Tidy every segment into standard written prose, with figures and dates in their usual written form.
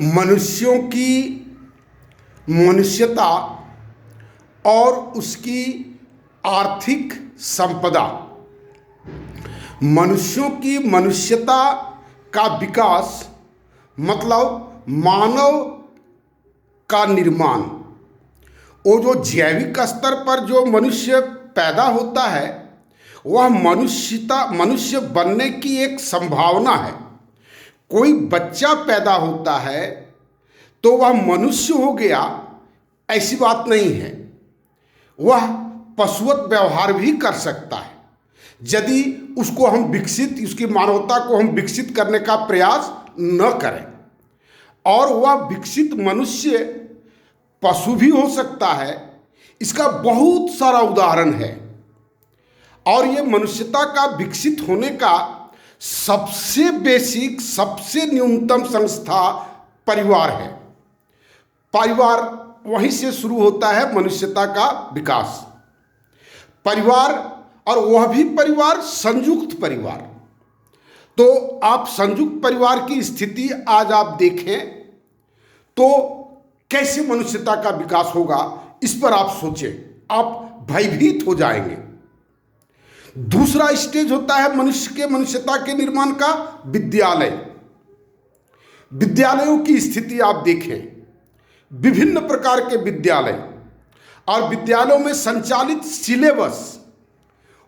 मनुष्यों की मनुष्यता और उसकी आर्थिक संपदा। मनुष्यों की मनुष्यता का विकास मतलब मानव का निर्माण। वो जो जैविक स्तर पर जो मनुष्य पैदा होता है वह मनुष्य बनने की एक संभावना है। कोई बच्चा पैदा होता है तो वह मनुष्य हो गया, ऐसी बात नहीं है। वह पशुवत व्यवहार भी कर सकता है यदि उसको हम उसकी मानवता को हम विकसित करने का प्रयास न करें। और वह विकसित मनुष्य पशु भी हो सकता है। इसका बहुत सारा उदाहरण है। और ये मनुष्यता का विकसित होने का सबसे बेसिक, सबसे न्यूनतम संस्था परिवार है। परिवार वहीं से शुरू होता है मनुष्यता का विकास। परिवार, और वह भी परिवार संयुक्त परिवार। तो आप संयुक्त परिवार की स्थिति आज आप देखें तो कैसे मनुष्यता का विकास होगा, इस पर आप सोचें, आप भयभीत हो जाएंगे। दूसरा स्टेज होता है मनुष्यता के निर्माण का विद्यालय। विद्यालयों की स्थिति आप देखें, विभिन्न प्रकार के विद्यालय और विद्यालयों में संचालित सिलेबस,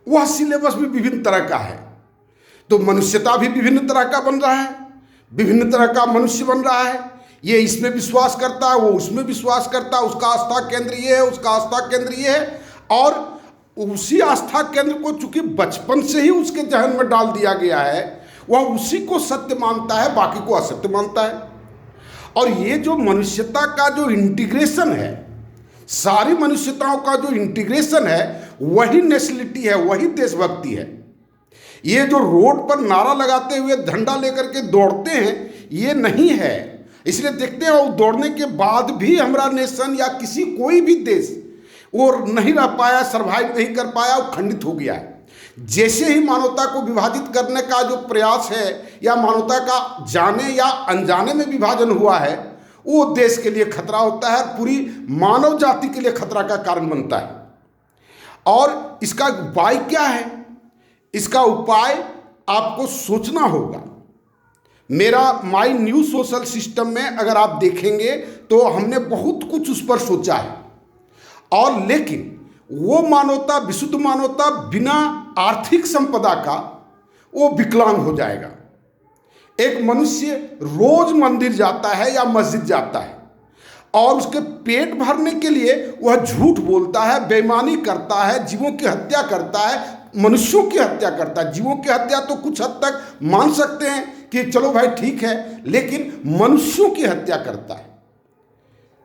वह सिलेबस भी विभिन्न तरह का है। तो मनुष्यता भी विभिन्न तरह का बन रहा है, विभिन्न तरह का मनुष्य बन रहा है। ये इसमें विश्वास करता है, वो उसमें विश्वास करता है, उसका आस्था केंद्र ये है, उसका आस्था केंद्र ये है। और उसी आस्था केंद्र को चूंकि बचपन से ही उसके जहन में डाल दिया गया है, वह उसी को सत्य मानता है, बाकी को असत्य मानता है। और ये जो मनुष्यता का जो इंटीग्रेशन है, सारी मनुष्यताओं का जो इंटीग्रेशन है, वही नेशनलिटी है, वही देशभक्ति है। ये जो रोड पर नारा लगाते हुए झंडा लेकर के दौड़ते हैं, ये नहीं है। इसलिए देखते हैं वो दौड़ने के बाद भी हमारा नेशन या कोई भी देश वो नहीं रह पाया, सर्वाइव नहीं कर पाया, वो खंडित हो गया है। जैसे ही मानवता को विभाजित करने का जो प्रयास है या मानवता का जाने या अनजाने में विभाजन हुआ है, वो देश के लिए खतरा होता है, पूरी मानव जाति के लिए खतरा का कारण बनता है। और इसका उपाय क्या है? इसका उपाय आपको सोचना होगा। मेरा माई न्यू सोशल सिस्टम में अगर आप देखेंगे तो हमने बहुत कुछ उस पर सोचा है। और लेकिन वो मानवता, विशुद्ध मानवता बिना आर्थिक संपदा का वो विकलांग हो जाएगा। एक मनुष्य रोज मंदिर जाता है या मस्जिद जाता है और उसके पेट भरने के लिए वह झूठ बोलता है, बेईमानी करता है, जीवों की हत्या करता है, मनुष्यों की हत्या करता है। जीवों की हत्या तो कुछ हद तक मान सकते हैं कि चलो भाई ठीक है, लेकिन मनुष्यों की हत्या करता है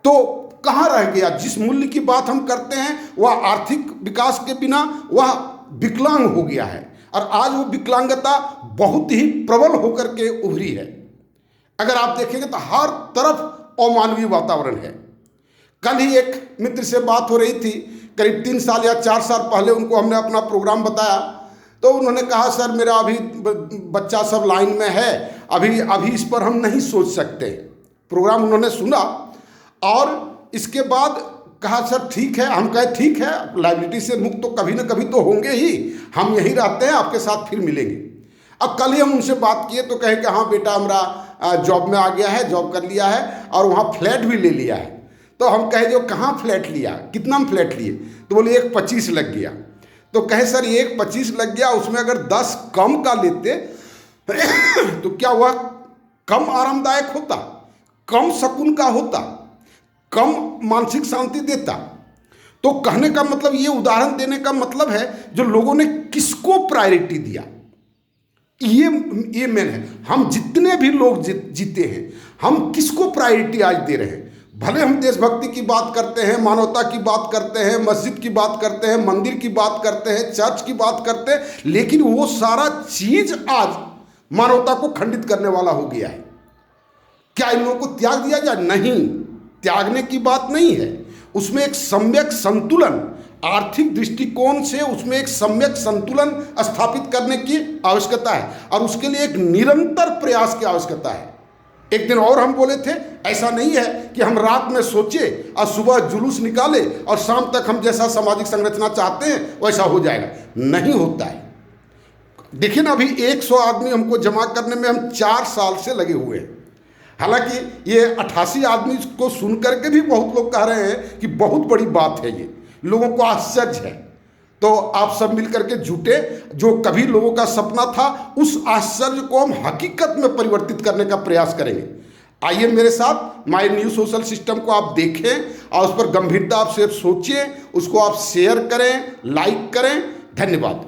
तो कहाँ रह गया? जिस मूल्य की बात हम करते हैं वह आर्थिक विकास के बिना वह विकलांग हो गया है। और आज वो विकलांगता बहुत ही प्रबल होकर के उभरी है। अगर आप देखेंगे तो हर तरफ अमानवीय वातावरण है। कल ही एक मित्र से बात हो रही थी, करीब 3 साल या 4 साल पहले उनको हमने अपना प्रोग्राम बताया तो उन्होंने कहा सर मेरा अभी बच्चा सब लाइन में है, अभी इस पर हम नहीं सोच सकते। प्रोग्राम उन्होंने सुना और इसके बाद कहा सर ठीक है। हम कहे ठीक है, लाइबिलिटी से मुक्त तो कभी ना कभी तो होंगे ही, हम यहीं रहते हैं, आपके साथ फिर मिलेंगे। अब कल ही हम उनसे बात किए तो कहे कि हाँ बेटा हमारा जॉब में आ गया है, जॉब कर लिया है और वहाँ फ्लैट भी ले लिया है। तो हम कहे जो कहाँ फ्लैट लिया, कितना में फ्लैट लिए? तो बोले 1.25 लग गया। तो कहे सर 1.25 लग गया, उसमें अगर 10 कम का लेते तो क्या वह कम आरामदायक होता, कम सुकून का होता, कम मानसिक शांति देता? तो कहने का मतलब, ये उदाहरण देने का मतलब है जो लोगों ने किसको प्रायोरिटी दिया, ये मेन है। हम जितने भी लोग जीते हैं, हम किसको प्रायोरिटी आज दे रहे हैं? भले हम देशभक्ति की बात करते हैं, मानवता की बात करते हैं, मस्जिद की बात करते हैं, मंदिर की बात करते हैं, चर्च की बात करते हैं, लेकिन वो सारा चीज आज मानवता को खंडित करने वाला हो गया है। क्या इन लोगों को त्याग दिया जाए? नहीं, त्यागने की बात नहीं है। उसमें एक सम्यक संतुलन, आर्थिक दृष्टिकोण से उसमें एक सम्यक संतुलन स्थापित करने की आवश्यकता है और उसके लिए एक निरंतर प्रयास की आवश्यकता है। एक दिन और हम बोले थे, ऐसा नहीं है कि हम रात में सोचे और सुबह जुलूस निकाले और शाम तक हम जैसा सामाजिक संरचना चाहते हैं वैसा हो जाएगा। नहीं होता है। देखिए ना, अभी 100 आदमी हमको जमा करने में हम 4 साल से लगे हुए हैं। हालांकि ये 88 आदमी को सुन करके भी बहुत लोग कह रहे हैं कि बहुत बड़ी बात है, ये लोगों को आश्चर्य है। तो आप सब मिलकर के जुटे, जो कभी लोगों का सपना था उस आश्चर्य को हम हकीकत में परिवर्तित करने का प्रयास करेंगे। आइए मेरे साथ माय न्यू सोशल सिस्टम को आप देखें और उस पर गंभीरता से सोचिए, उसको आप शेयर करें, लाइक करें। धन्यवाद।